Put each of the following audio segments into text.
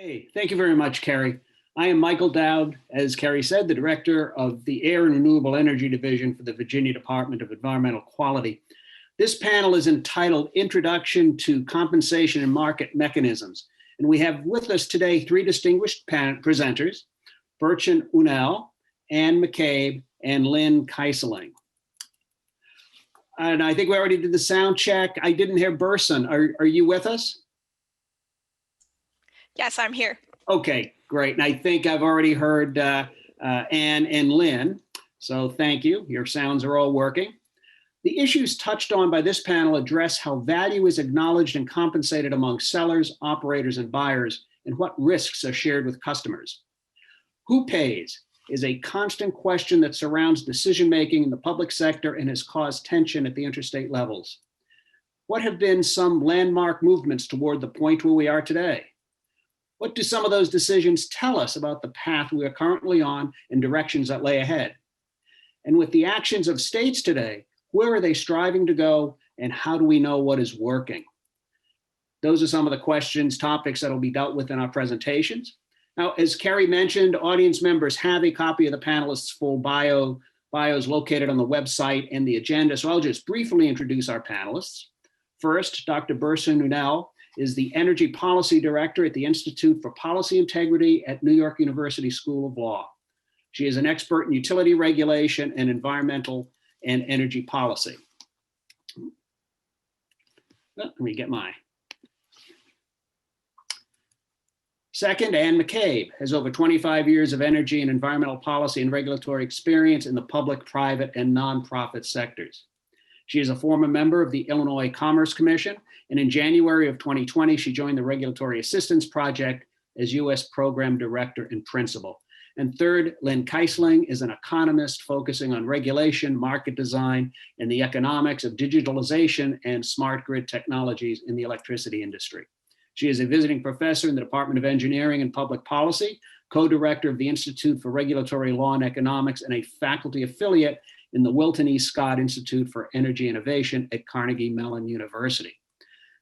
Hey, thank you very much, Carrie. I am Michael Dowd, as Carrie said, the Director of the Air and Renewable Energy Division for the Virginia Department of Environmental Quality. This panel is entitled Introduction to Compensation and Market Mechanisms. And we have with us today three distinguished presenters, Burcin Unel, Anne McCabe, and Lynne Kiesling. And I think we already did the sound check. I didn't hear Burcin. Are you with us? Yes, I'm here. Okay, great. And I think I've already heard Anne and Lynne. So thank you. Your sounds are all working. The issues touched on by this panel address how value is acknowledged and compensated among sellers, operators, and buyers, and what risks are shared with customers. Who pays is a constant question that surrounds decision-making in the public sector and has caused tension at the interstate levels. What have been some landmark movements toward the point where we are today? What do some of those decisions tell us about the path we are currently on and directions that lay ahead? And with the actions of states today, where are they striving to go and how do we know what is working? Those are some of the questions, topics that will be dealt with in our presentations. Now, as Carrie mentioned, audience members have a copy of the panelists' full bios located on the website and the agenda. So I'll just briefly introduce our panelists. First, Dr. Burcin Unel is the Energy Policy Director at the Institute for Policy Integrity at New York University School of Law. She is an expert in utility regulation and environmental and energy policy. Let me get my. Second, Anne McCabe has over 25 years of energy and environmental policy and regulatory experience in the public, private, and nonprofit sectors. She is a former member of the Illinois Commerce Commission, and in January of 2020, she joined the Regulatory Assistance Project as U.S. Program Director and Principal. And third, Lynne Kiesling is an economist focusing on regulation, market design, and the economics of digitalization and smart grid technologies in the electricity industry. She is a visiting professor in the Department of Engineering and Public Policy, co-director of the Institute for Regulatory Law and Economics, and a faculty affiliate in the Wilton E. Scott Institute for Energy Innovation at Carnegie Mellon University.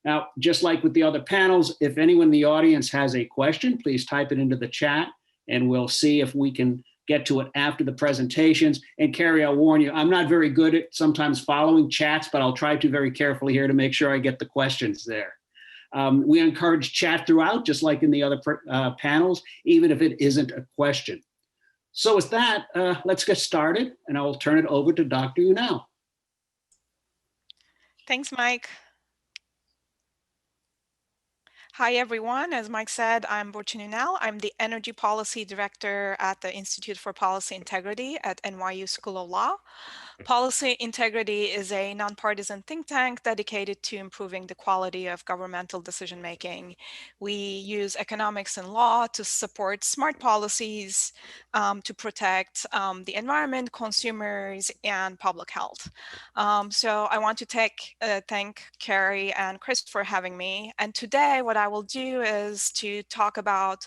Now, just like with the other panels, if anyone in the audience has a question, please type it into the chat and we'll see if we can get to it after the presentations. And Carrie, I'll warn you, I'm not very good at sometimes following chats, but I'll try to very carefully here to make sure I get the questions there. We encourage chat throughout, just like in the other panels, even if it isn't a question. So with that, let's get started, and I'll turn it over to Dr. Unel. Thanks, Mike. Hi, everyone. As Mike said, I'm Burcin Unel. I'm the Energy Policy Director at the Institute for Policy Integrity at NYU School of Law. Policy Integrity is a nonpartisan think tank dedicated to improving the quality of governmental decision-making. We use economics and law to support smart policies to protect the environment, consumers, and public health. So I want to thank Carrie and Chris for having me. And today, what I will do is to talk about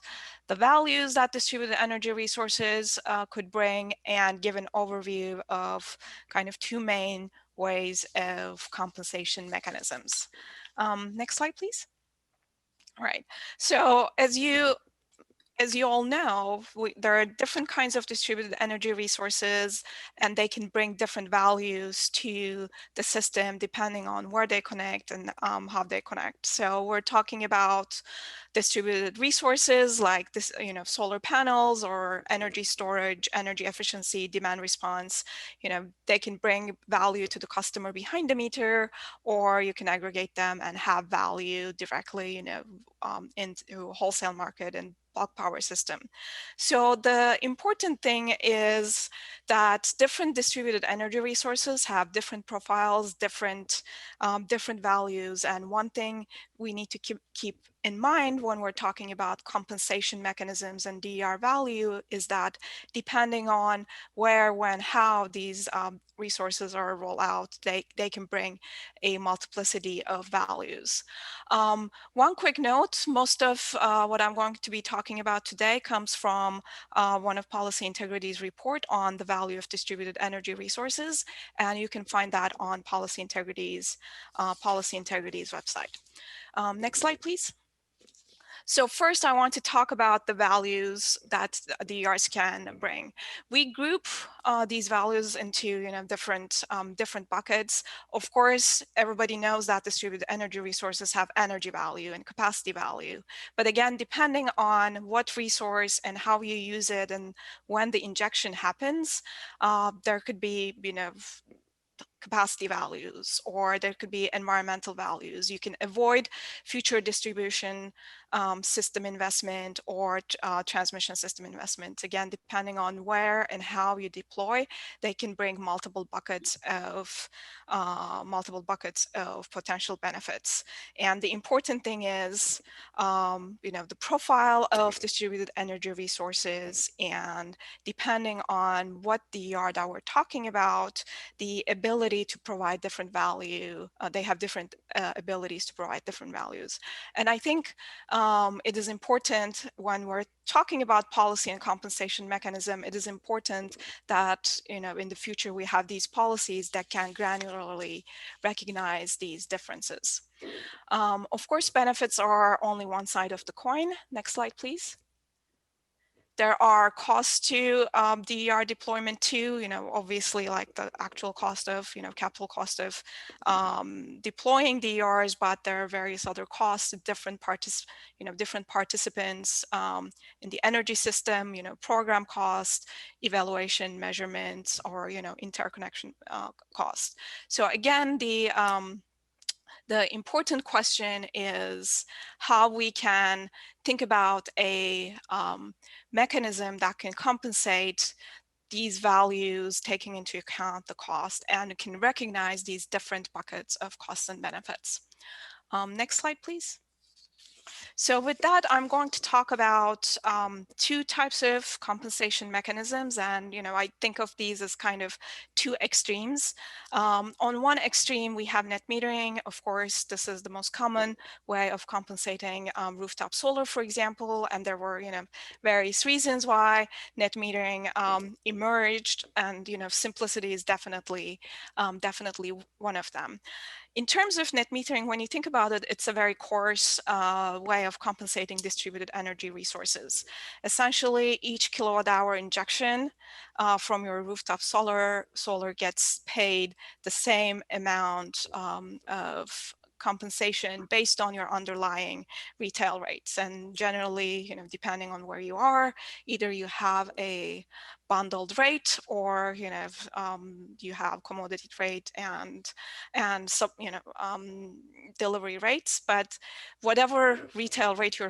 the values that distributed energy resources could bring and give an overview of kind of two main ways of compensation mechanisms. Next slide, please. All right, so as you all know, there are different kinds of distributed energy resources, and they can bring different values to the system depending on where they connect and how they connect. So we're talking about distributed resources like this, solar panels or energy storage, energy efficiency, demand response. They can bring value to the customer behind the meter, or you can aggregate them and have value directly, into wholesale market and bulk power system. So the important thing is that different distributed energy resources have different profiles, different values. And one thing we need to keep in mind when we're talking about compensation mechanisms and DER value is that depending on where, when, how these resources are rolled out, they can bring a multiplicity of values. One quick note, most of what I'm going to be talking about today comes from one of Policy Integrity's report on the value of distributed energy resources, and you can find that on Policy Integrity's website. Next slide, please. So first, I want to talk about the values that the DERs can bring. We group these values into different buckets. Of course, everybody knows that distributed energy resources have energy value and capacity value. But again, depending on what resource and how you use it and when the injection happens, there could be capacity values, or there could be environmental values. You can avoid future distribution system investment or transmission system investment. Again, depending on where and how you deploy, they can bring multiple buckets of potential benefits. And the important thing is, the profile of distributed energy resources, and depending on what DER that we're talking about, the ability to provide different value. They have different abilities to provide different values. And I think it is important when we're talking about policy and compensation mechanism, it is important that in the future we have these policies that can granularly recognize these differences. Of course, benefits are only one side of the coin. Next slide, please. There are costs to DER deployment too, obviously like the actual cost of, capital cost of deploying DERs, but there are various other costs, different participants in the energy system, program cost, evaluation, measurements, or, interconnection cost. So again, the important question is how we can think about a mechanism that can compensate these values, taking into account the cost, and can recognize these different buckets of costs and benefits. Next slide, please. So with that, I'm going to talk about two types of compensation mechanisms. And, I think of these as kind of two extremes. On one extreme, we have net metering. Of course, this is the most common way of compensating rooftop solar, for example. And there were, various reasons why net metering emerged. And, simplicity is definitely one of them. In terms of net metering, when you think about it, it's a very coarse way of compensating distributed energy resources. Essentially, each kilowatt hour injection from your rooftop solar gets paid the same amount of compensation based on your underlying retail rates. And generally, depending on where you are, either you have a bundled rate, or you have commodity rate and delivery rates. But whatever retail rate you're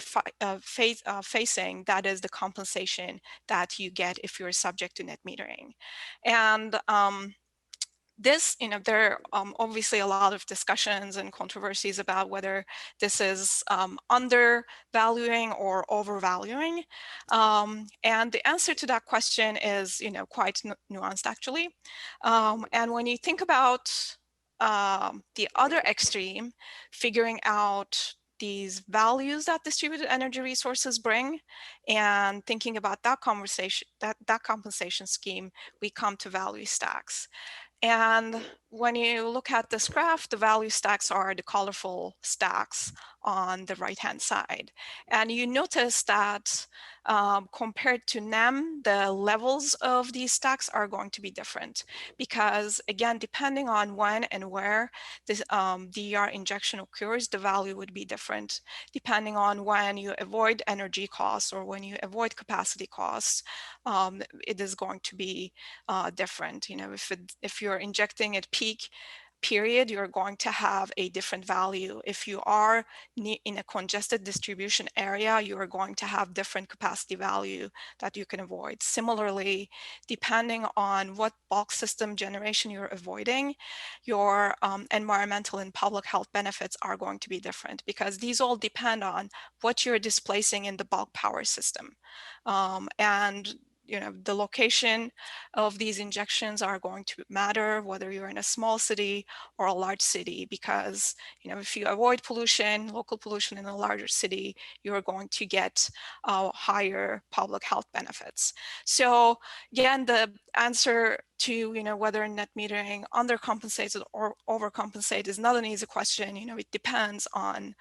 facing, that is the compensation that you get if you're subject to net metering. And this, there are obviously a lot of discussions and controversies about whether this is undervaluing or overvaluing. And the answer to that question is, quite nuanced, actually. And when you think about the other extreme, figuring out these values that distributed energy resources bring, and thinking about that compensation scheme, we come to value stacks. And when you look at this graph, the value stacks are the colorful stacks on the right-hand side. And you notice that compared to NEM, the levels of these stacks are going to be different, because again, depending on when and where this DER injection occurs, the value would be different. Depending on when you avoid energy costs or when you avoid capacity costs, it is going to be different. If you're injecting at peak period, you're going to have a different value. If you are in a congested distribution area, you are going to have different capacity value that you can avoid. Similarly, depending on what bulk system generation you're avoiding, your environmental and public health benefits are going to be different, because these all depend on what you're displacing in the bulk power system. And the location of these injections are going to matter, whether you're in a small city or a large city, because if you avoid local pollution in a larger city, you're going to get higher public health benefits. So again, the answer to whether net metering undercompensates or overcompensates is not an easy question. It depends on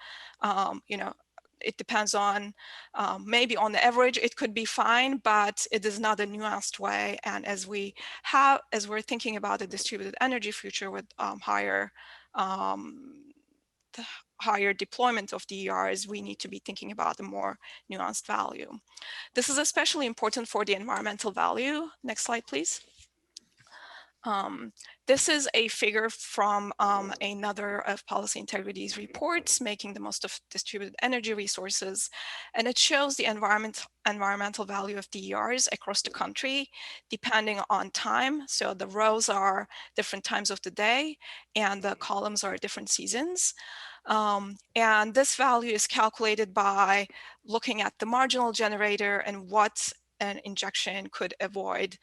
it depends on, maybe on the average, it could be fine, but it is not a nuanced way. And as we're thinking about the distributed energy future with higher deployment of DERs, we need to be thinking about a more nuanced value. This is especially important for the environmental value. Next slide, please. This is a figure from another of Policy Integrity's reports, Making the Most of Distributed Energy Resources, and it shows the environmental value of DERs across the country, depending on time. So the rows are different times of the day, and the columns are different seasons. And this value is calculated by looking at the marginal generator and what an injection could avoid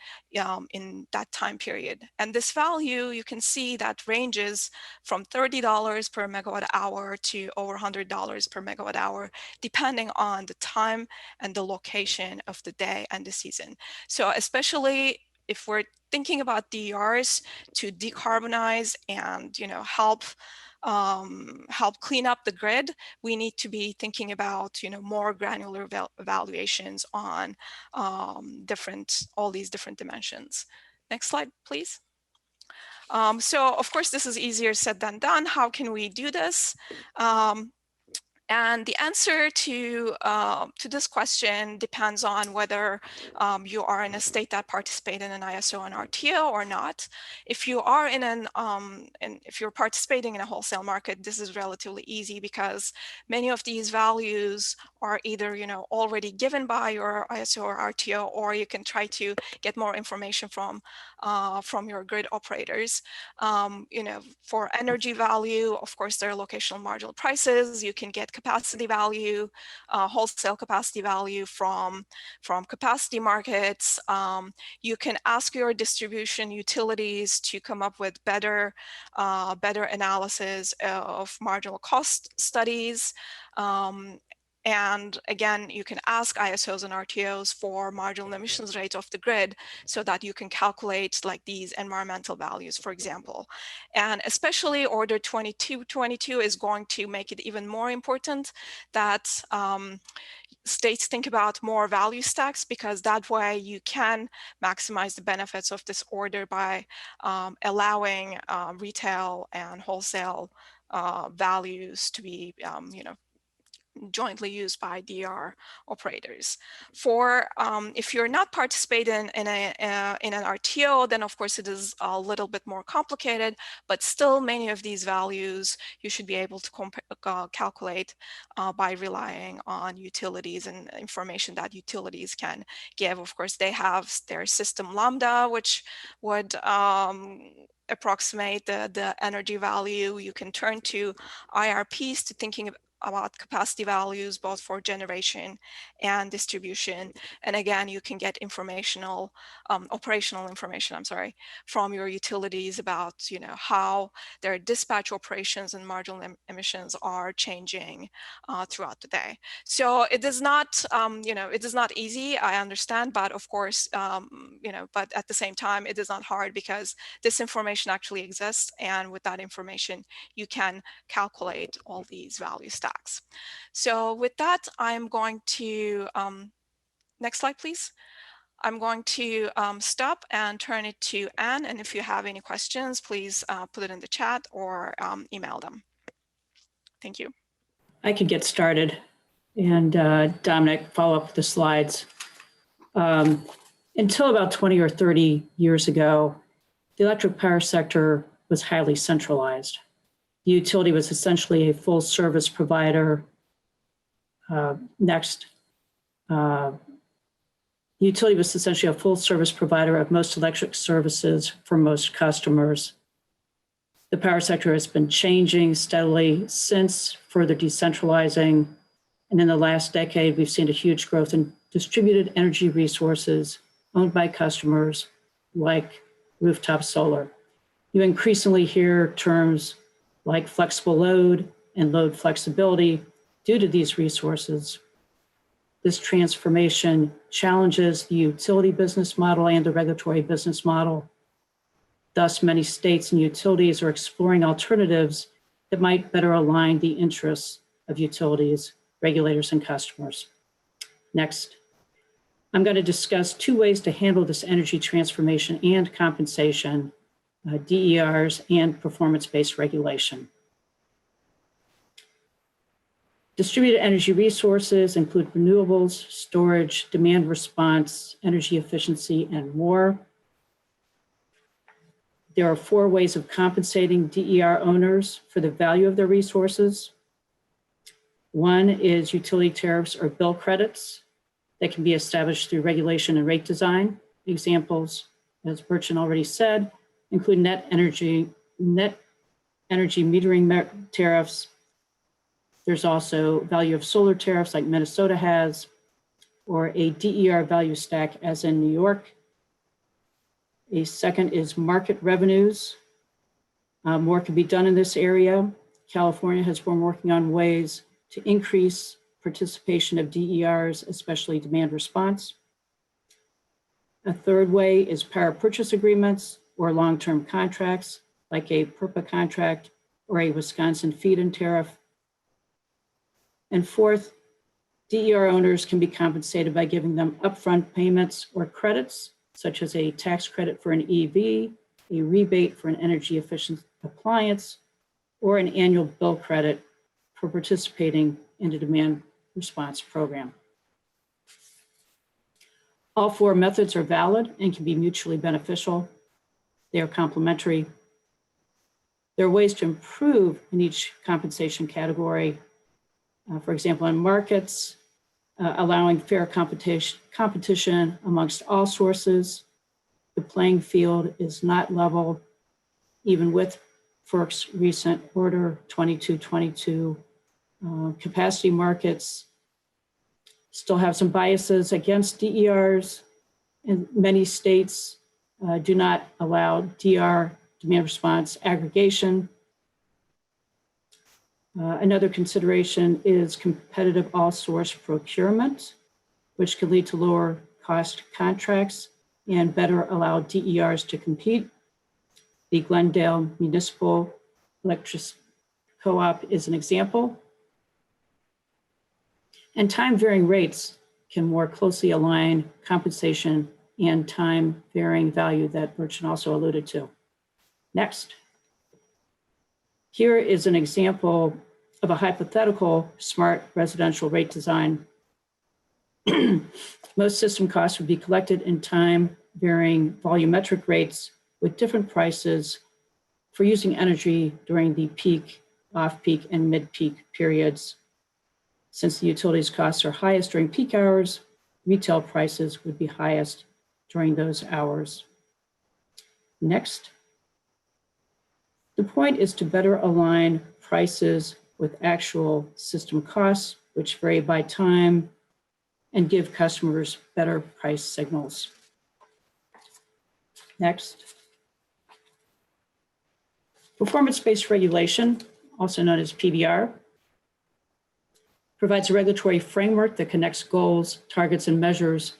in that time period. And this value, you can see that ranges from $30 per megawatt hour to over $100 per megawatt hour, depending on the time and the location of the day and the season. So especially if we're thinking about DERs to decarbonize and help clean up the grid, we need to be thinking about more granular evaluations on all these different dimensions. Next slide, please. So of course, this is easier said than done. How can we do this? And the answer to this question depends on whether you are in a state that participates in an ISO and RTO or not. If you are in if you're participating in a wholesale market, this is relatively easy because many of these values are either already given by your ISO or RTO, or you can try to get more information from your grid operators. For energy value, of course, there are locational marginal prices. You can get capacity value, wholesale capacity value from capacity markets. You can ask your distribution utilities to come up with better analysis of marginal cost studies. And again, you can ask ISOs and RTOs for marginal emissions rates of the grid so that you can calculate like these environmental values, for example. And especially Order 2222 is going to make it even more important that states think about more value stacks, because that way you can maximize the benefits of this order by allowing retail and wholesale values to be, jointly used by DER operators. For if you're not participating in an RTO, then of course it is a little bit more complicated, but still many of these values you should be able to calculate by relying on utilities and information that utilities can give. Of course, they have their system lambda, which would approximate the energy value. You can turn to IRPs to thinking about capacity values, both for generation and distribution. And again, you can get operational information, from your utilities about, how their dispatch operations and marginal emissions are changing throughout the day. So it is not, it is not easy, I understand, but of course, but at the same time, it is not hard because this information actually exists. And with that information, you can calculate all these value stacks. So with that, I'm going to, next slide, please. I'm going to stop and turn it to Anne. And if you have any questions, please put it in the chat or email them. Thank you. I could get started, and Dominic, follow up with the slides. Until about 20 or 30 years ago, the electric power sector was highly centralized. The utility was essentially a full service provider. Utility was essentially a full service provider of most electric services for most customers. The power sector has been changing steadily since, further decentralizing. And in the last decade, we've seen a huge growth in distributed energy resources owned by customers like rooftop solar. You increasingly hear terms like flexible load and load flexibility due to these resources. This transformation challenges the utility business model and the regulatory business model. Thus, many states and utilities are exploring alternatives that might better align the interests of utilities regulators, and customers. Next, I'm going to discuss 2 ways to handle this energy transformation and compensation, DERs and performance-based regulation. Distributed energy resources include renewables, storage, demand response, energy efficiency, and more. There are 4 ways of compensating DER owners for the value of their resources. One is utility tariffs or bill credits that can be established through regulation and rate design. Examples, as Burcin already said, include net energy metering tariffs. There's also value of solar tariffs like Minnesota has, or a DER value stack as in New York. A second is market revenues. More can be done in this area. California has been working on ways to increase participation of DERs, especially demand response. A third way is power purchase agreements or long-term contracts, like a PERPA contract or a Wisconsin feed-in tariff. And fourth, DER owners can be compensated by giving them upfront payments or credits, such as a tax credit for an EV, a rebate for an energy efficient appliance, or an annual bill credit for participating in the demand response program. All 4 methods are valid and can be mutually beneficial. They are complementary. There are ways to improve in each compensation category. For example, in markets, allowing fair competition amongst all sources. The playing field is not level, even with FERC's recent Order 2222. Capacity markets still have some biases against DERs, and many states do not allow DR, demand response aggregation. Another consideration is competitive all-source procurement, which can lead to lower cost contracts and better allow DERs to compete. The Glendale Municipal Electric Co-op is an example. And time-varying rates can more closely align compensation and time-varying value that Burcin also alluded to. Next. Here is an example of a hypothetical smart residential rate design. Most system costs would be collected in time-varying volumetric rates with different prices for using energy during the peak, off-peak, and mid-peak periods. Since the utilities costs are highest during peak hours, retail prices would be highest during those hours. Next. The point is to better align prices with actual system costs, which vary by time, and give customers better price signals. Next. Performance-based regulation, also known as PBR, provides a regulatory framework that connects goals, targets, and measures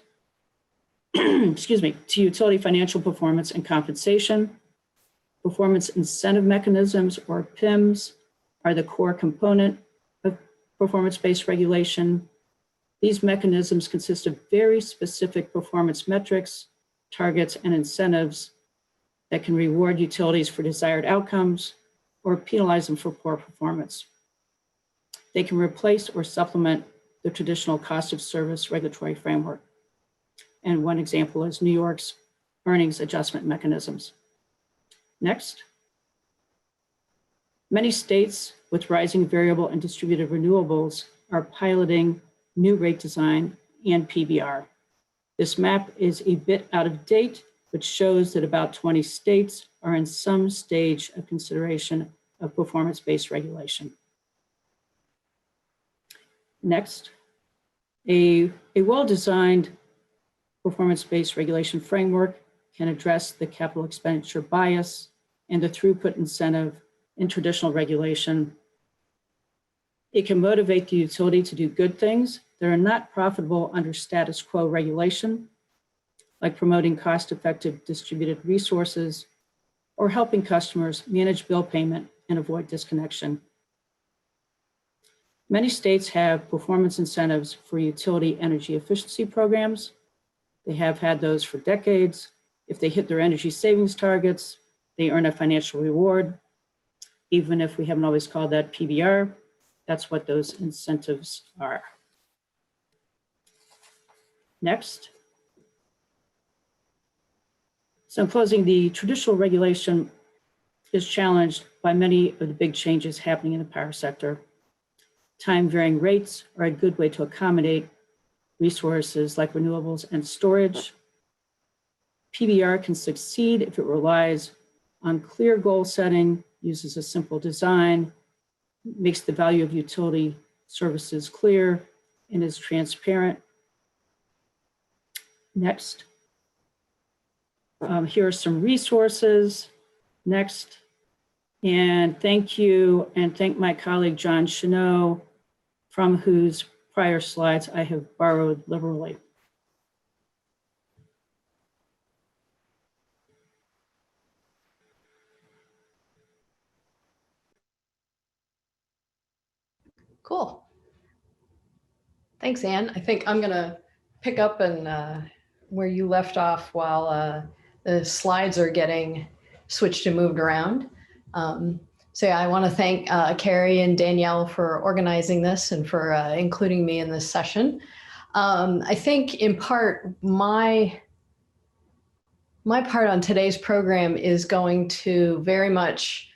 to utility financial performance and compensation. Performance incentive mechanisms, or PIMs, are the core component of performance-based regulation. These mechanisms consist of very specific performance metrics, targets, and incentives that can reward utilities for desired outcomes or penalize them for poor performance. They can replace or supplement the traditional cost of service regulatory framework. And one example is New York's earnings adjustment mechanisms. Next. Many states with rising variable and distributed renewables are piloting new rate design and PBR. This map is a bit out of date, but shows that about 20 states are in some stage of consideration of performance-based regulation. Next, a well-designed performance-based regulation framework can address the capital expenditure bias and the throughput incentive in traditional regulation. It can motivate the utility to do good things that are not profitable under status quo regulation, like promoting cost-effective distributed resources or helping customers manage bill payment and avoid disconnection. Many states have performance incentives for utility energy efficiency programs. They have had those for decades. If they hit their energy savings targets, they earn a financial reward. Even if we haven't always called that PBR, that's what those incentives are. Next. So in closing, the traditional regulation is challenged by many of the big changes happening in the power sector. Time varying rates are a good way to accommodate resources like renewables and storage. PBR can succeed if it relies on clear goal setting, uses a simple design, makes the value of utility services clear, and is transparent. Next. Here are some resources. Next. And thank you, and thank my colleague John Chenot, from whose prior slides I have borrowed liberally. Cool. Thanks, Anne. I think I'm going to pick up and where you left off while the slides are getting switched and moved around. So yeah, I want to thank Carrie and Danielle for organizing this and for including me in this session. I think in part, my part on today's program is going to very much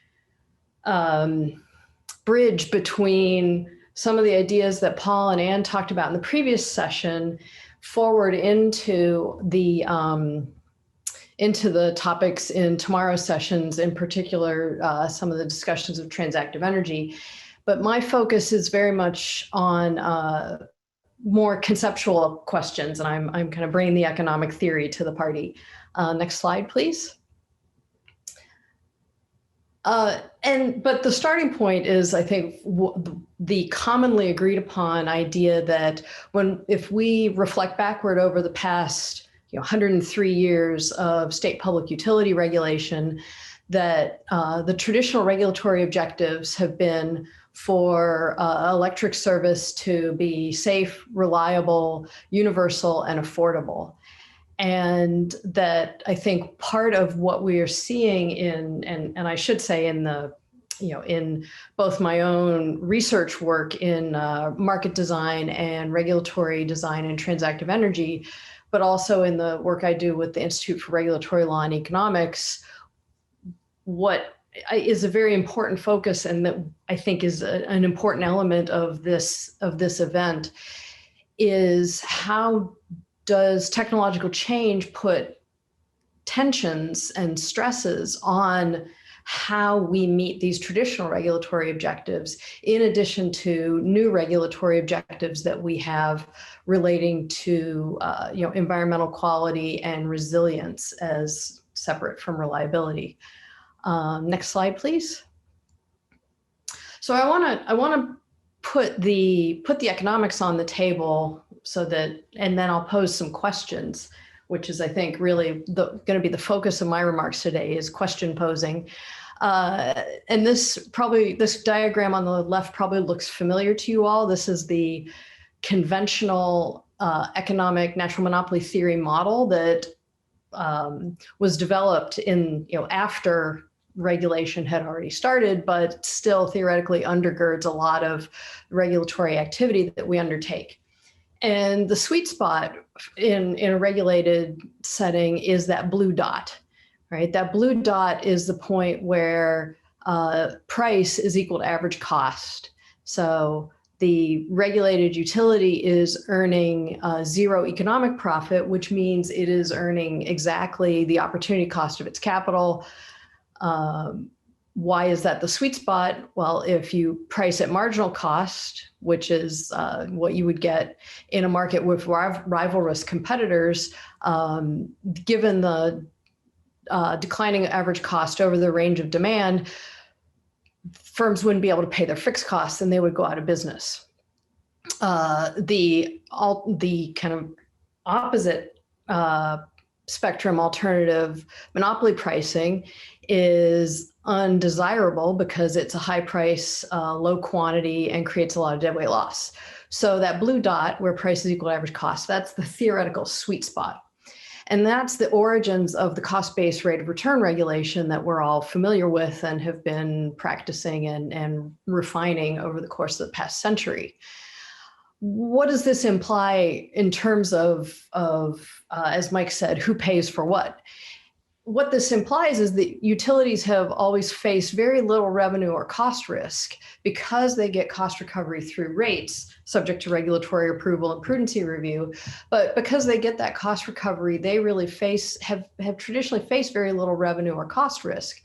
bridge between some of the ideas that Paul and Anne talked about in the previous session forward into the topics in tomorrow's sessions, in particular, some of the discussions of transactive energy. But my focus is very much on more conceptual questions, and I'm kind of bringing the economic theory to the party. Next slide, please. But the starting point is, I think, the commonly agreed upon idea that if we reflect backward over the past 103 years of state public utility regulation, that the traditional regulatory objectives have been for electric service to be safe, reliable, universal, and affordable. And that I think part of what we are seeing and I should say in in both my own research work in market design and regulatory design and transactive energy, but also in the work I do with the Institute for Regulatory Law and Economics, what is a very important focus and that I think is an important element of this event is how does technological change put tensions and stresses on how we meet these traditional regulatory objectives, in addition to new regulatory objectives that we have relating to environmental quality and resilience as separate from reliability. Next slide, please. So I want to put the economics on the table so that, and then I'll pose some questions, which is, I think, really going to be the focus of my remarks today is question posing. And this diagram on the left probably looks familiar to you all. This is the conventional economic natural monopoly theory model that was developed in, after regulation had already started, but still theoretically undergirds a lot of regulatory activity that we undertake. And the sweet spot in a regulated setting is that blue dot, right? That blue dot is the point where price is equal to average cost. So the regulated utility is earning zero economic profit, which means it is earning exactly the opportunity cost of its capital. Why is that the sweet spot? Well, if you price at marginal cost, which is what you would get in a market with rivalrous competitors, given the declining average cost over the range of demand, firms wouldn't be able to pay their fixed costs and they would go out of business. The kind of opposite spectrum alternative, monopoly pricing, is undesirable because it's a high price, low quantity, and creates a lot of deadweight loss. So that blue dot where price is equal to average cost, that's the theoretical sweet spot. And that's the origins of the cost-based rate of return regulation that we're all familiar with and have been practicing and refining over the course of the past century. What does this imply in terms of as Mike said, who pays for what? What this implies is that utilities have always faced very little revenue or cost risk because they get cost recovery through rates subject to regulatory approval and prudency review. But because they get that cost recovery, they really have traditionally faced very little revenue or cost risk.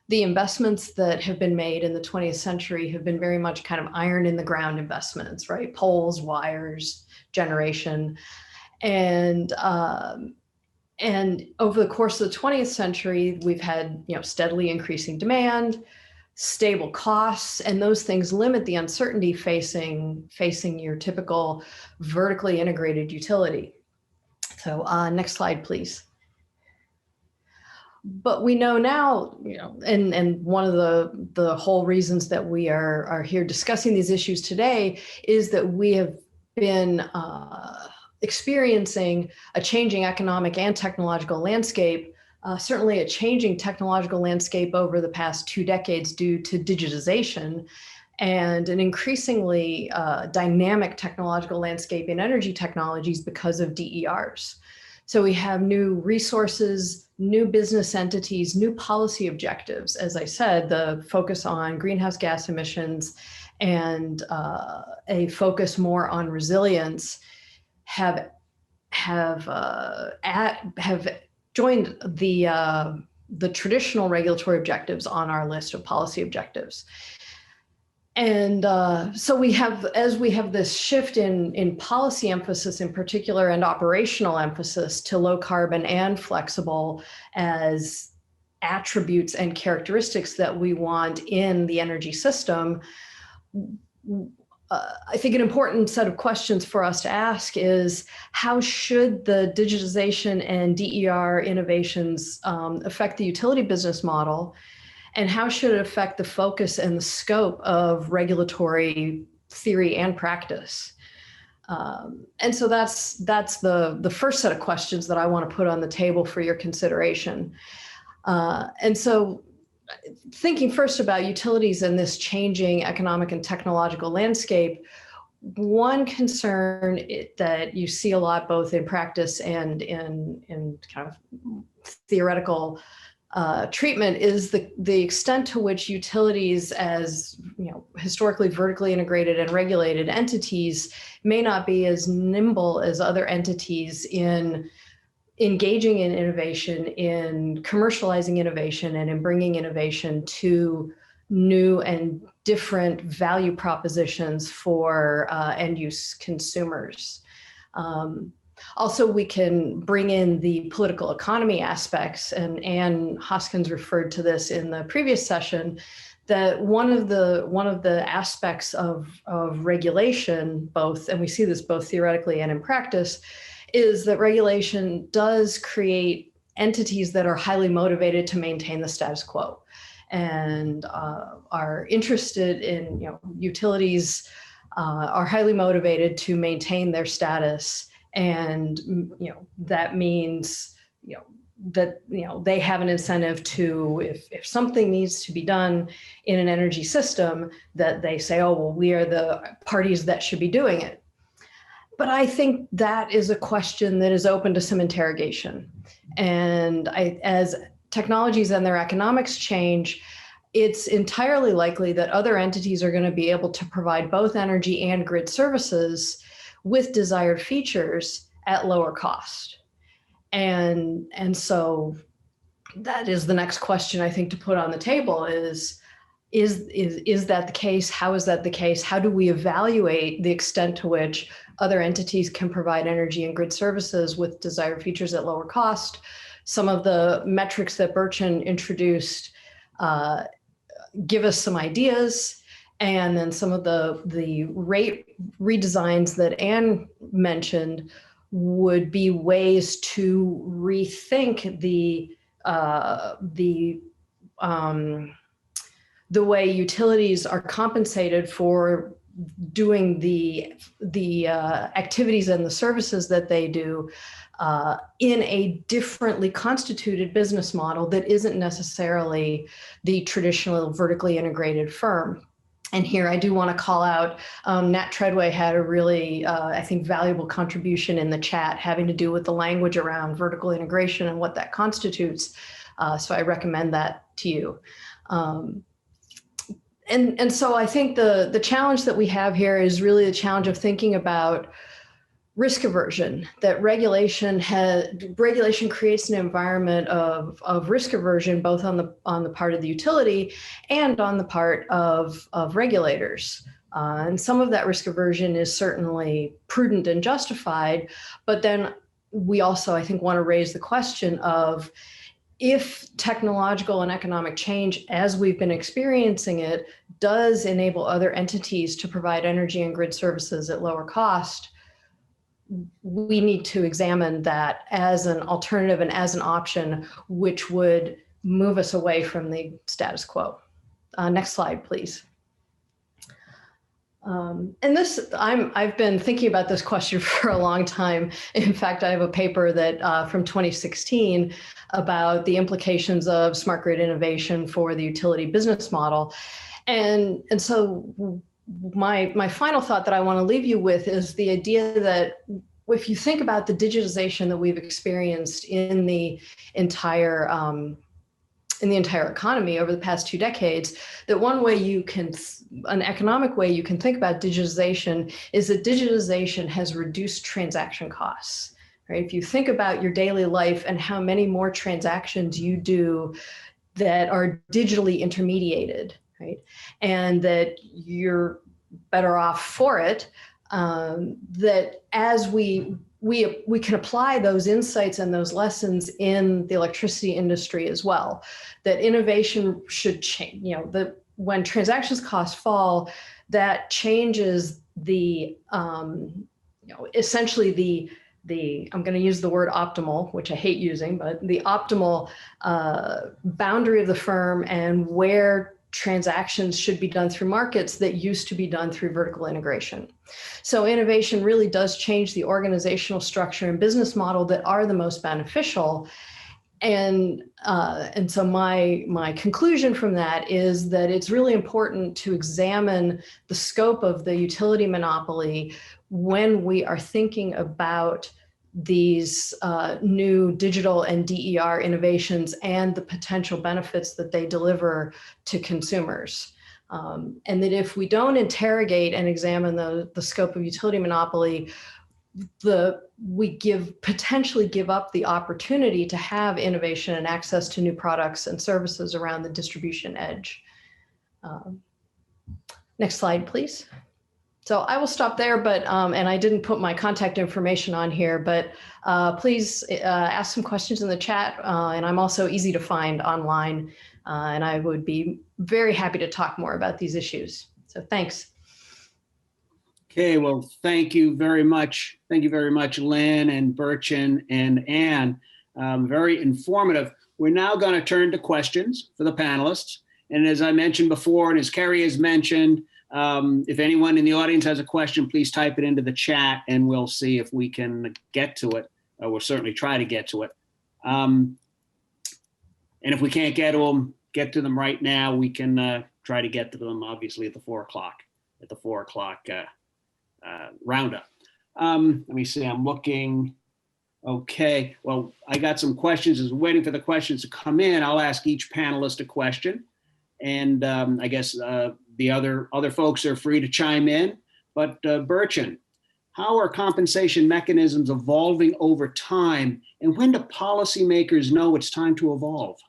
The investments that have been made in the 20th century have been very much kind of iron in the ground investments, right? Poles, wires, generation. And over the course of the 20th century, we've had steadily increasing demand, stable costs, and those things limit the uncertainty facing your typical vertically integrated utility. So next slide, please. But we know now, and one of the whole reasons that we are here discussing these issues today is that we have been experiencing a changing economic and technological landscape, certainly a changing technological landscape over the past 2 decades due to digitization, and an increasingly dynamic technological landscape in energy technologies because of DERs. So we have new resources, new business entities, new policy objectives. As I said, the focus on greenhouse gas emissions and a focus more on resilience have joined the traditional regulatory objectives on our list of policy objectives. And so as we have this shift in policy emphasis in particular and operational emphasis to low carbon and flexible as attributes and characteristics that we want in the energy system, I think an important set of questions for us to ask is how should the digitization and DER innovations affect the utility business model, and how should it affect the focus and the scope of regulatory theory and practice? And so that's the first set of questions that I want to put on the table for your consideration. And so thinking first about utilities and this changing economic and technological landscape, one concern that you see a lot both in practice and in kind of theoretical treatment is the extent to which utilities as historically vertically integrated and regulated entities may not be as nimble as other entities in engaging in innovation, in commercializing innovation, and in bringing innovation to new and different value propositions for end use consumers. Also, we can bring in the political economy aspects, and Ann Hoskins referred to this in the previous session, that one of the aspects of regulation, both, and we see this both theoretically and in practice, is that regulation does create entities that are highly motivated to maintain the status quo and are interested in, utilities are highly motivated to maintain their status. And, that means, that, they have an incentive to, if something needs to be done in an energy system, that they say, oh, well, we are the parties that should be doing it. But I think that is a question that is open to some interrogation. And as technologies and their economics change, it's entirely likely that other entities are going to be able to provide both energy and grid services with desired features at lower cost. And so that is the next question I think to put on the table is that the case? How is that the case? How do we evaluate the extent to which other entities can provide energy and grid services with desired features at lower cost? Some of the metrics that Burcin introduced give us some ideas, and then some of the rate redesigns that Ann mentioned would be ways to rethink the way utilities are compensated for doing the activities and the services that they do in a differently constituted business model that isn't necessarily the traditional vertically integrated firm. And here I do want to call out, Nat Treadway had a really, I think, valuable contribution in the chat having to do with the language around vertical integration and what that constitutes. So I recommend that to you. And so I think the challenge that we have here is really the challenge of thinking about risk aversion, that regulation creates an environment of risk aversion, both on the part of the utility and on the part of regulators. And some of that risk aversion is certainly prudent and justified, but then we also, I think, want to raise the question of, if technological and economic change, as we've been experiencing it, does enable other entities to provide energy and grid services at lower cost, we need to examine that as an alternative and as an option, which would move us away from the status quo. Next slide, please. And this, I've been thinking about this question for a long time. In fact, I have a paper that from 2016 about the implications of smart grid innovation for the utility business model. And so my final thought that I want to leave you with is the idea that if you think about the digitization that we've experienced in the entire economy over the past 2 decades, that one way you can, an economic way you can think about digitization is that digitization has reduced transaction costs, right? If you think about your daily life and how many more transactions you do that are digitally intermediated, right? And that you're better off for it, that as we can apply those insights and those lessons in the electricity industry as well, that innovation should change, when transactions costs fall, that changes the, essentially the, I'm going to use the word optimal, which I hate using, but the optimal boundary of the firm and where transactions should be done through markets that used to be done through vertical integration. So innovation really does change the organizational structure and business model that are the most beneficial. And so my conclusion from that is that it's really important to examine the scope of the utility monopoly when we are thinking about these new digital and DER innovations and the potential benefits that they deliver to consumers. And that if we don't interrogate and examine the scope of utility monopoly, we potentially give up the opportunity to have innovation and access to new products and services around the distribution edge. Next slide, please. So I will stop there, but and I didn't put my contact information on here, but please ask some questions in the chat, and I'm also easy to find online, and I would be very happy to talk more about these issues. So thanks. Okay, well, thank you very much. Thank you very much, Lynn and Burcin and Anne. Very informative. We're now going to turn to questions for the panelists. And as I mentioned before, and as Carrie has mentioned, if anyone in the audience has a question, please type it into the chat and we'll see if we can get to it. We'll certainly try to get to it. And if we can't get to them right now, we can try to get to them obviously at the 4 o'clock roundup. Let me see, I'm looking. Okay, well, I got some questions. As we're waiting for the questions to come in, I'll ask each panelist a question. And I guess the other folks are free to chime in. But Burcin, how are compensation mechanisms evolving over time? And when do policymakers know it's time to evolve?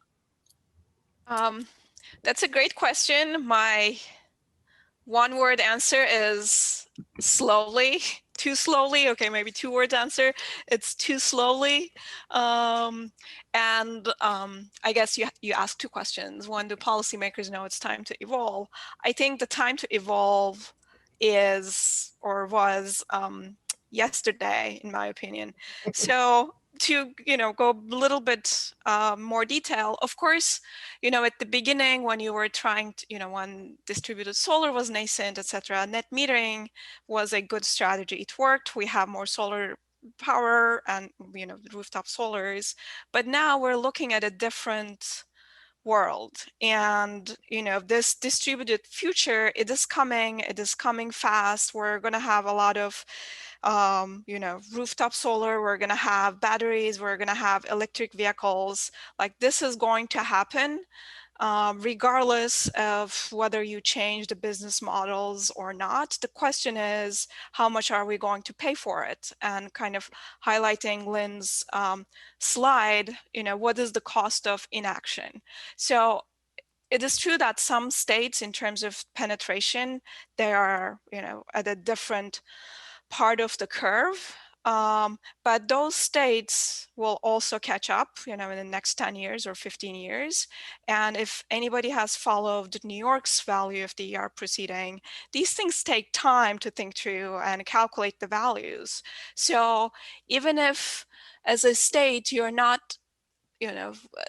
That's a great question. My one-word answer is slowly, too slowly. Okay, maybe 2-word answer. It's too slowly. I guess you asked 2 questions. When do policymakers know it's time to evolve? I think the time to evolve is or was yesterday, in my opinion. So to go a little bit more detail, of course, at the beginning when you were trying to, when distributed solar was nascent, etc., net metering was a good strategy. It worked. We have more solar power and rooftop solars, but now we're looking at a different world, and this distributed future, it is coming fast. We're going to have a lot of rooftop solar, we're going to have batteries, we're going to have electric vehicles. Like, this is going to happen regardless of whether you change the business models or not. The question is, how much are we going to pay for it? And kind of highlighting Lynne's slide, what is the cost of inaction? So it is true that some states, in terms of penetration, they are, at a different part of the curve. But those states will also catch up, in the next 10 years or 15 years. And if anybody has followed New York's value of the ER proceeding, these things take time to think through and calculate the values. So even if as a state you're not,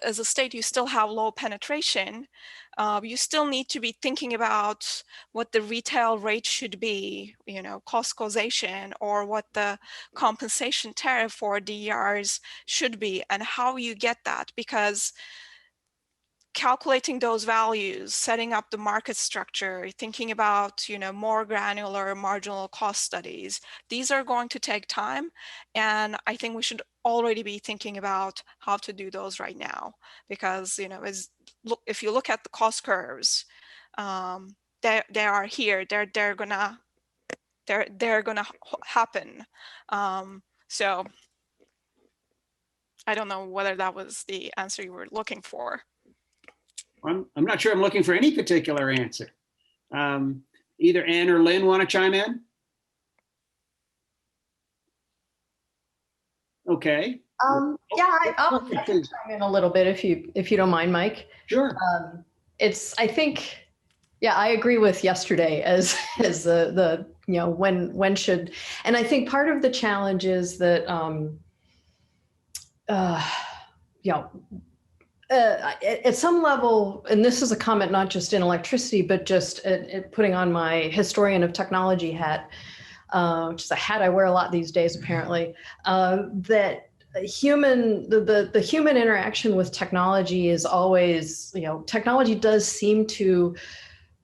as a state you still have low penetration, you still need to be thinking about what the retail rate should be, cost causation, or what the compensation tariff for DERs should be, and how you get that. Because calculating those values, setting up the market structure, thinking about, more granular marginal cost studies, these are going to take time. And I think we should already be thinking about how to do those right now, because, if you look at the cost curves, they are here, they're gonna happen. So I don't know whether that was the answer you were looking for. I'm not sure I'm looking for any particular answer. Either Anne or Lynne want to chime in? Okay. Yeah, I'll chime in a little bit if you don't mind, Mike. Sure. I think, yeah, I agree with yesterday as the when should, and I think part of the challenge is that at some level, and this is a comment not just in electricity, but just putting on my historian of technology hat, which is a hat I wear a lot these days, apparently, that the human interaction with technology is always, technology does seem to,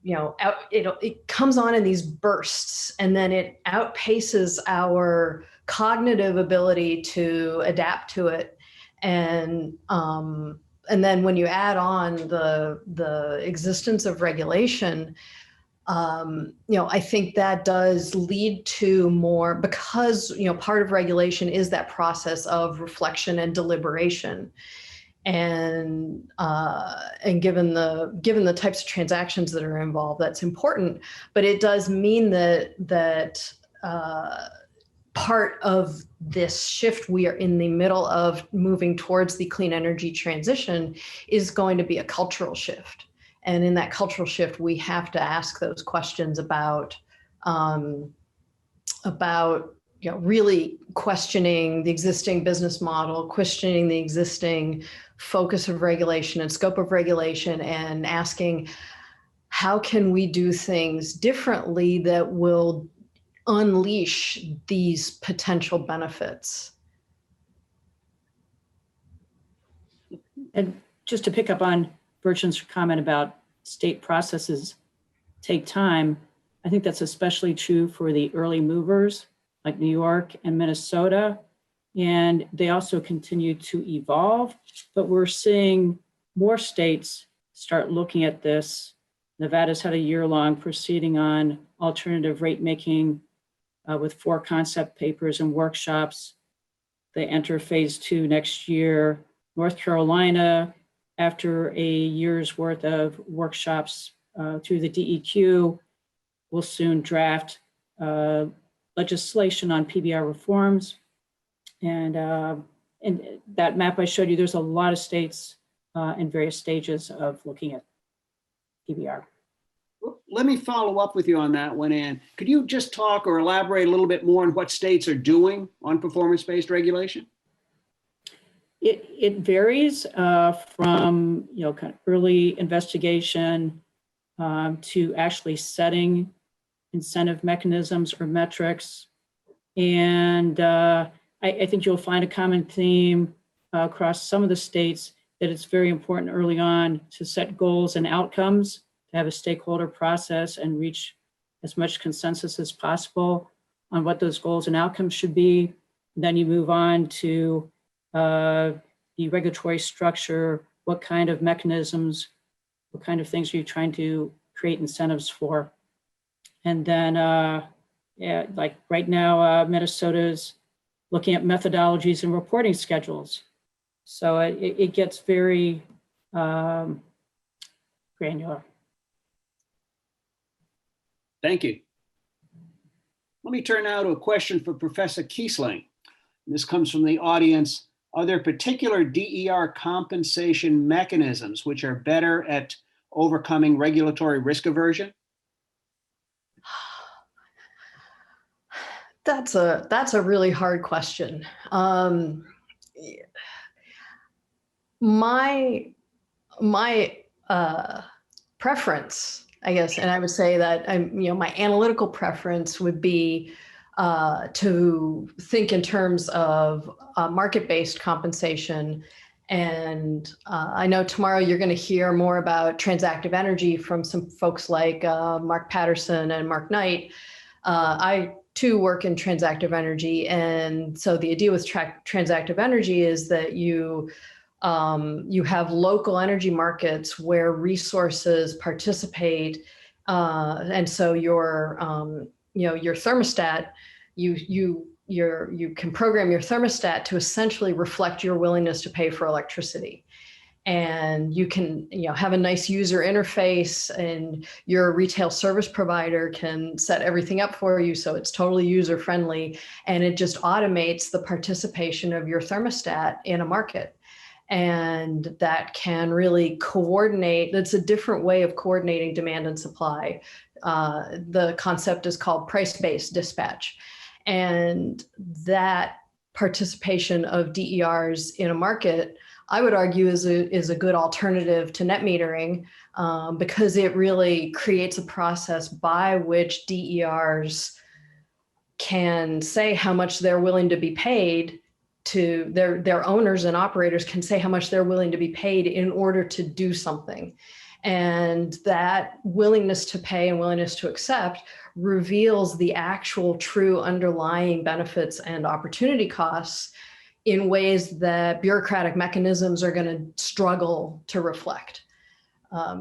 it comes on in these bursts, and then it outpaces our cognitive ability to adapt to it. And then when you add on the existence of regulation, I think that does lead to more, because, part of regulation is that process of reflection and deliberation. And given the types of transactions that are involved, that's important. But it does mean that part of this shift we are in the middle of moving towards the clean energy transition is going to be a cultural shift. And in that cultural shift, we have to ask those questions about really questioning the existing business model, questioning the existing focus of regulation and scope of regulation, and asking, how can we do things differently that will unleash these potential benefits? And just to pick up on Burcin's comment about state processes take time, I think that's especially true for the early movers like New York and Minnesota. And they also continue to evolve, but we're seeing more states start looking at this. Nevada's had a year-long proceeding on alternative rate making with 4 concept papers and workshops. They enter phase 2 next year. North Carolina, after a year's worth of workshops through the DEQ, will soon draft legislation on PBR reforms. And that map I showed you, there's a lot of states in various stages of looking at PBR. Let me follow up with you on that one, Anne. Could you just talk or elaborate a little bit more on what states are doing on performance-based regulation? It varies from, kind of early investigation to actually setting incentive mechanisms or metrics. And I think you'll find a common theme across some of the states that it's very important early on to set goals and outcomes, to have a stakeholder process and reach as much consensus as possible on what those goals and outcomes should be. Then you move on to the regulatory structure, what kind of mechanisms, what kind of things are you trying to create incentives for? And then, yeah, like right now, Minnesota's looking at methodologies and reporting schedules. So it gets very granular. Thank you. Let me turn now to a question for Professor Kiesling. This comes from the audience. Are there particular DER compensation mechanisms which are better at overcoming regulatory risk aversion? That's a really hard question. My preference, I guess, and I would say that my analytical preference would be to think in terms of market-based compensation. And I know tomorrow you're going to hear more about transactive energy from some folks like Mark Patterson and Mark Knight. I too work in transactive energy, and so the idea with transactive energy is that you have local energy markets where resources participate, and so your thermostat, you can program your thermostat to essentially reflect your willingness to pay for electricity. And you can have a nice user interface, and your retail service provider can set everything up for you so it's totally user friendly, and it just automates the participation of your thermostat in a market. And that can really coordinate. That's a different way of coordinating demand and supply. The concept is called price-based dispatch. And that participation of DERs in a market, I would argue, is a good alternative to net metering, because it really creates a process by which DERs can say how much they're willing to be paid to their owners, and operators can say how much they're willing to be paid in order to do something. And that willingness to pay and willingness to accept reveals the actual true underlying benefits and opportunity costs in ways that bureaucratic mechanisms are going to struggle to reflect.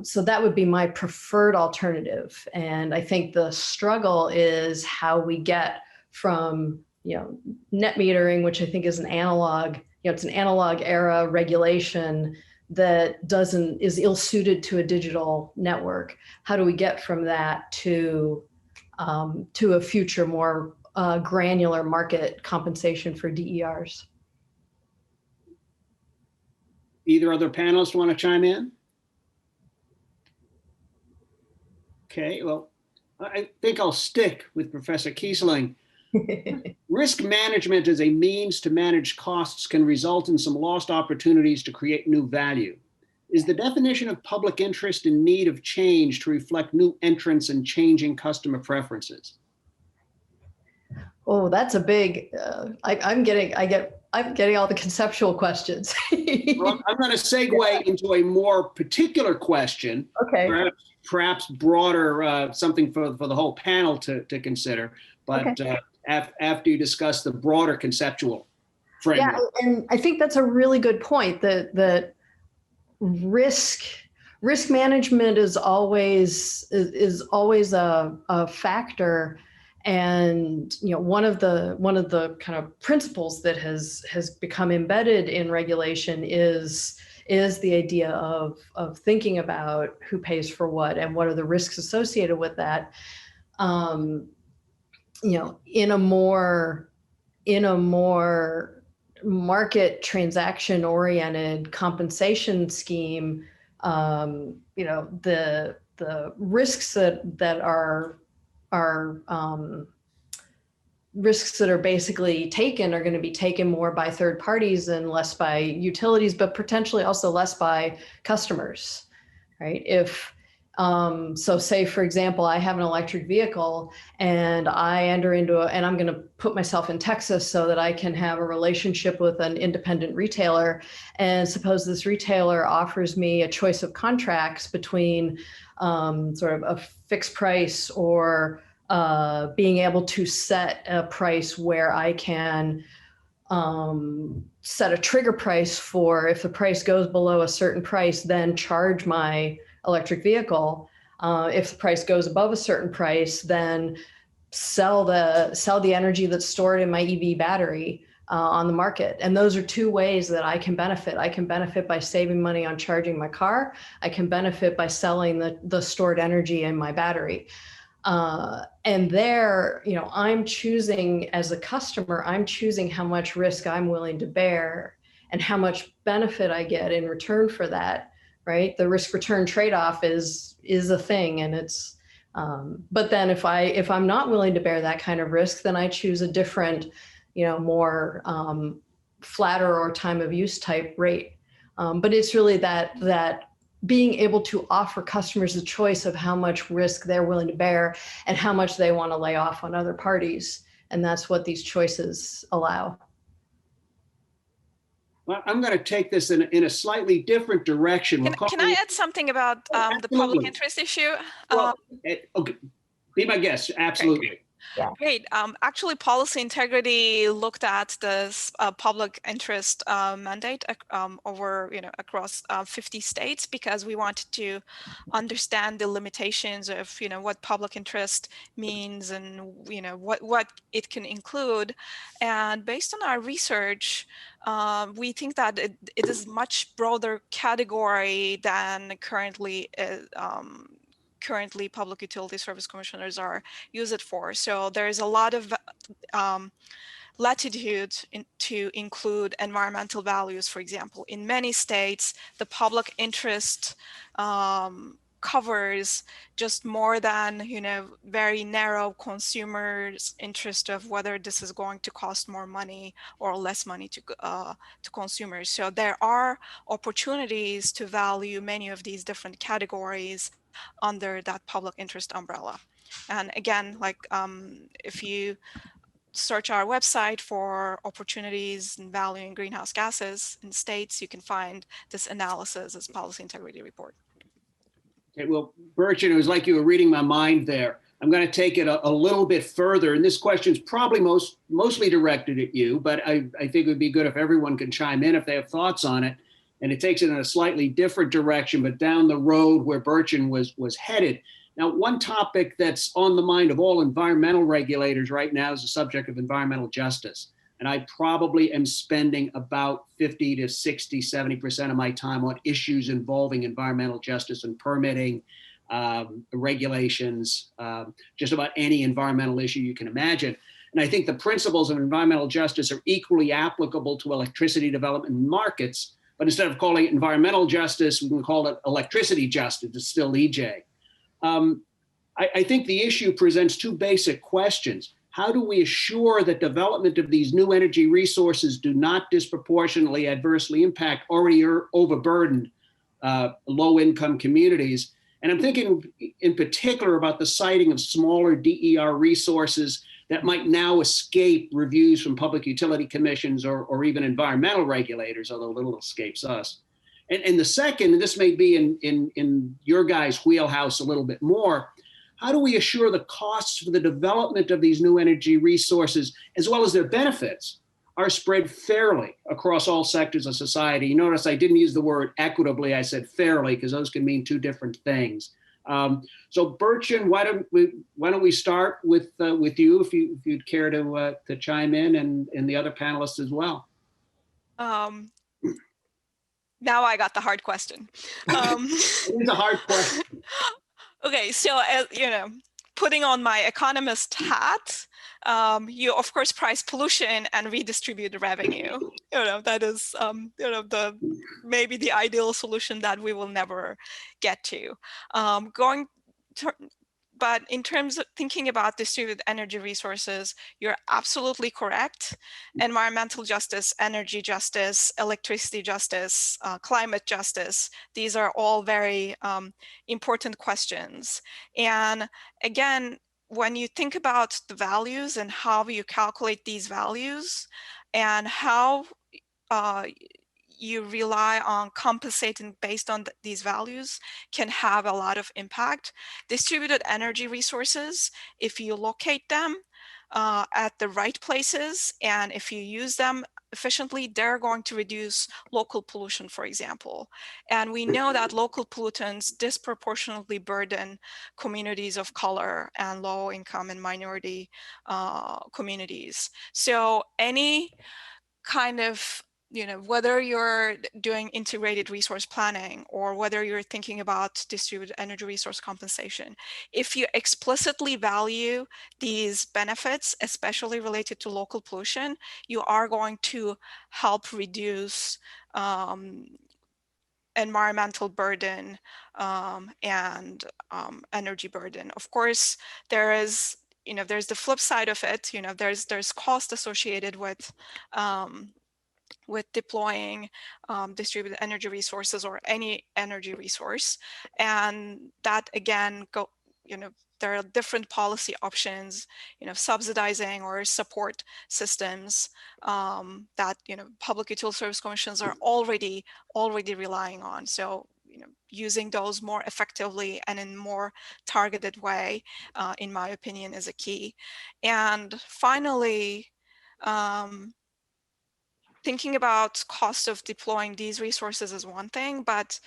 So that would be my preferred alternative. And I think the struggle is how we get from net metering, which I think is an analog, it's an analog era regulation that is ill-suited to a digital network. How do we get from that to a future more granular market compensation for DERs? Either other panelists want to chime in? Okay, well, I think I'll stick with Professor Kiesling. Risk management as a means to manage costs can result in some lost opportunities to create new value. Is the definition of public interest in need of change to reflect new entrants and changing customer preferences? Oh, that's a big. I'm getting all the conceptual questions. Well, I'm going to segue into a more particular question. Okay. Perhaps broader, something for the whole panel to consider. But okay. After you discuss the broader conceptual framework. Yeah, and I think that's a really good point. That risk management is always a factor. And one of the kind of principles that has become embedded in regulation is the idea of thinking about who pays for what and what are the risks associated with that. In a more market transaction oriented compensation scheme, the risks that are risks that are basically taken are going to be taken more by third parties and less by utilities, but potentially also less by customers, right? If so say, for example, I have an electric vehicle and I enter into and I'm going to put myself in Texas so that I can have a relationship with an independent retailer. And suppose this retailer offers me a choice of contracts between sort of a fixed price or being able to set a price where I can set a trigger price for if the price goes below a certain price, then charge my electric vehicle. If the price goes above a certain price, then sell the energy that's stored in my EV battery on the market. And those are two ways that I can benefit. I can benefit by saving money on charging my car. I can benefit by selling the stored energy in my battery. And there, you know, I'm choosing as a customer, I'm choosing how much risk I'm willing to bear and how much benefit I get in return for that, right? The risk return trade-off is a thing, and it's, but then if I'm not willing to bear that kind of risk, then I choose a different, you know, more flatter or time of use type rate. But it's really that being able to offer customers a choice of how much risk they're willing to bear and how much they want to lay off on other parties. And that's what these choices allow. Well, I'm going to take this in a slightly different direction. Can I add something about the public interest issue? Well, okay. Be my guest. Absolutely. Great. Yeah. Great. Actually, policy integrity looked at this public interest mandate over, you know, across 50 states because we wanted to understand the limitations of, you know, what public interest means and, you know, what it can include. And based on our research, we think that it is a much broader category than currently public utility service commissioners are use it for. So there is a lot of latitude to include environmental values. For example, in many states, the public interest covers just more than, you know, very narrow consumers' interest of whether this is going to cost more money or less money to consumers. So there are opportunities to value many of these different categories under that public interest umbrella. And again, like if you search our website for opportunities in valuing greenhouse gases in states, you can find this analysis as policy integrity report. Okay, well, Burcin, it was like you were reading my mind there. I'm going to take it a little bit further, and this question is probably mostly directed at you, but I think it would be good if everyone can chime in if they have thoughts on it. And it takes it in a slightly different direction, but down the road where Burcin was headed. Now, one topic that's on the mind of all environmental regulators right now is the subject of environmental justice. And I probably am spending about 50 to 60, 70% of my time on issues involving environmental justice and permitting, regulations, just about any environmental issue you can imagine. And I think the principles of environmental justice are equally applicable to electricity development markets. But instead of calling it environmental justice, we can call it electricity justice. It's still EJ. I think the issue presents two basic questions. How do we assure that development of these new energy resources do not disproportionately adversely impact already overburdened low-income communities? And I'm thinking in particular about the siting of smaller DER resources that might now escape reviews from public utility commissions or even environmental regulators, although little escapes us. And the second, and this may be in your guys' wheelhouse a little bit more, how do we assure the costs for the development of these new energy resources, as well as their benefits, are spread fairly across all sectors of society? You notice I didn't use the word equitably, I said fairly, because those can mean two different things. So Burcin, why don't we start with you, if you'd care to chime in, and the other panelists as well. Now I got the hard question. It's a hard question. Okay, so you know, putting on my economist hat, you of course price pollution and redistribute the revenue. You know, that is you know, maybe the ideal solution that we will never get to. But in terms of thinking about distributed energy resources, you're absolutely correct. Environmental justice, energy justice, electricity justice, climate justice, these are all very important questions. And again, when you think about the values and how you calculate these values and how you rely on compensating based on these values can have a lot of impact. Distributed energy resources, if you locate them at the right places and if you use them efficiently, they're going to reduce local pollution, for example. And we know that local pollutants disproportionately burden communities of color and low income and minority communities. So any kind of, whether you're doing integrated resource planning or whether you're thinking about distributed energy resource compensation, if you explicitly value these benefits, especially related to local pollution, you are going to help reduce environmental burden and energy burden. Of course, there's the flip side of it. There's cost associated with deploying distributed energy resources or any energy resource. And that again, there are different policy options, subsidizing or support systems that, public utility service commissions are already relying on. So, using those more effectively and in more targeted way, in my opinion, is a key. And finally, thinking about cost of deploying these resources is one thing, but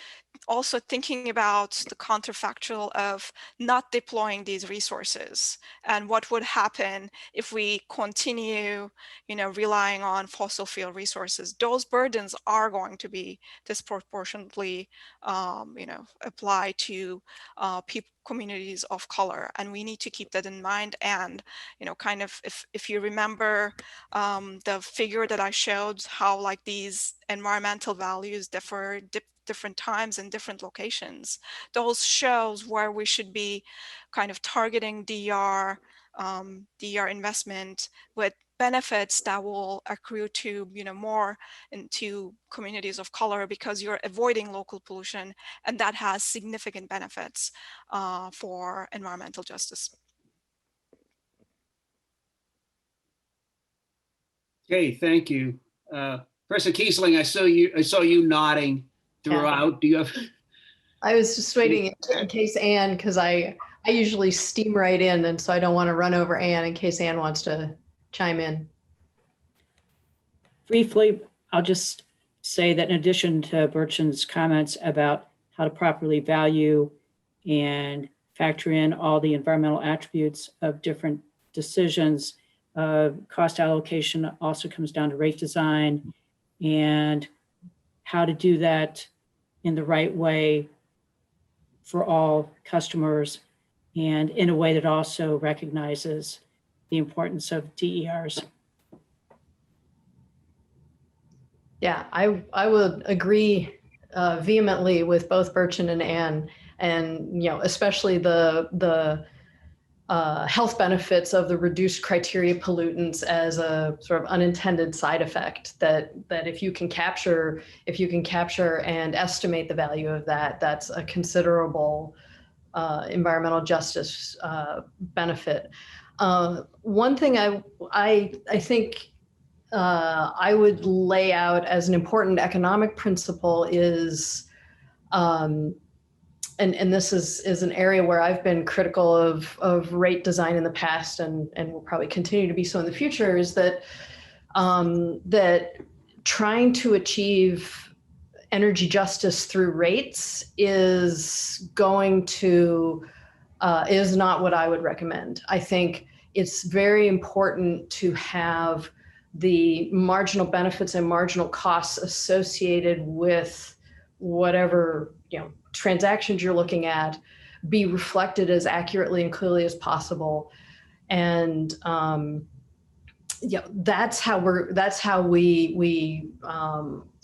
also thinking about the counterfactual of not deploying these resources and what would happen if we continue, relying on fossil fuel resources. Those burdens are going to be disproportionately, applied to communities of color, and we need to keep that in mind. And kind of if you remember the figure that I showed, how like these environmental values differ different times and different locations, those shows where we should be kind of targeting DR investment with benefits that will accrue to more into communities of color, because you're avoiding local pollution, and that has significant benefits for environmental justice. Okay, thank you. Professor Kiesling, I saw you nodding throughout. Do you have? I was just waiting in case Anne, because I usually steam right in, and so I don't want to run over Anne in case Anne wants to chime in. Briefly, I'll just say that in addition to Burcin's comments about how to properly value and factor in all the environmental attributes of different decisions, cost allocation also comes down to rate design and how to do that in the right way for all customers and in a way that also recognizes the importance of DERs. Yeah, I would agree vehemently with both Burcin and Anne, and especially the health benefits of the reduced criteria pollutants as a sort of unintended side effect. That if you can capture and estimate the value of that, that's a considerable environmental justice benefit. One thing I think I would lay out as an important economic principle is, and this is an area where I've been critical of rate design in the past, and will probably continue to be so in the future, is that that trying to achieve energy justice through rates is not what I would recommend. I think it's very important to have the marginal benefits and marginal costs associated with whatever transactions you're looking at be reflected as accurately and clearly as possible. And that's how we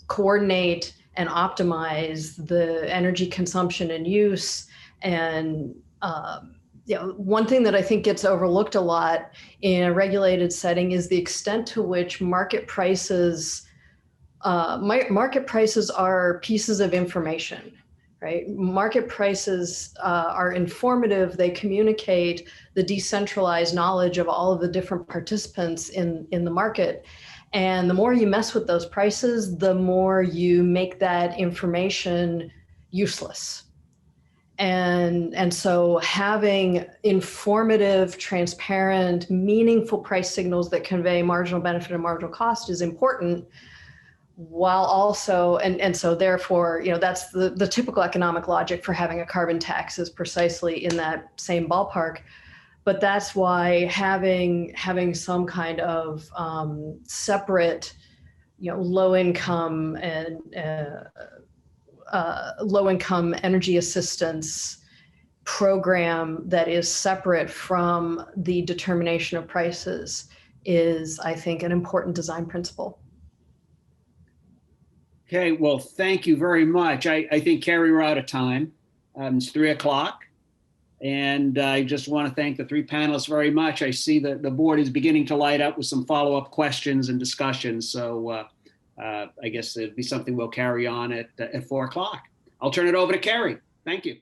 coordinate and optimize the energy consumption and use, and one thing that I think gets overlooked a lot in a regulated setting is the extent to which market prices are pieces of information, right? Market prices are informative. They communicate the decentralized knowledge of all of the different participants in the market. And the more you mess with those prices, the more you make that information useless. And so having informative, transparent, meaningful price signals that convey marginal benefit and marginal cost is important, while also, and so therefore, that's the typical economic logic for having a carbon tax is precisely in that same ballpark. But that's why having some kind of separate, low income energy assistance program that is separate from the determination of prices is, I think, an important design principle. Okay, well, thank you very much. I think, Carrie, we're out of time. It's 3 o'clock. And I just want to thank the 3 panelists very much. I see that the board is beginning to light up with some follow-up questions and discussions. So I guess it'll be something we'll carry on at 4 o'clock. I'll turn it over to Carrie. Thank you.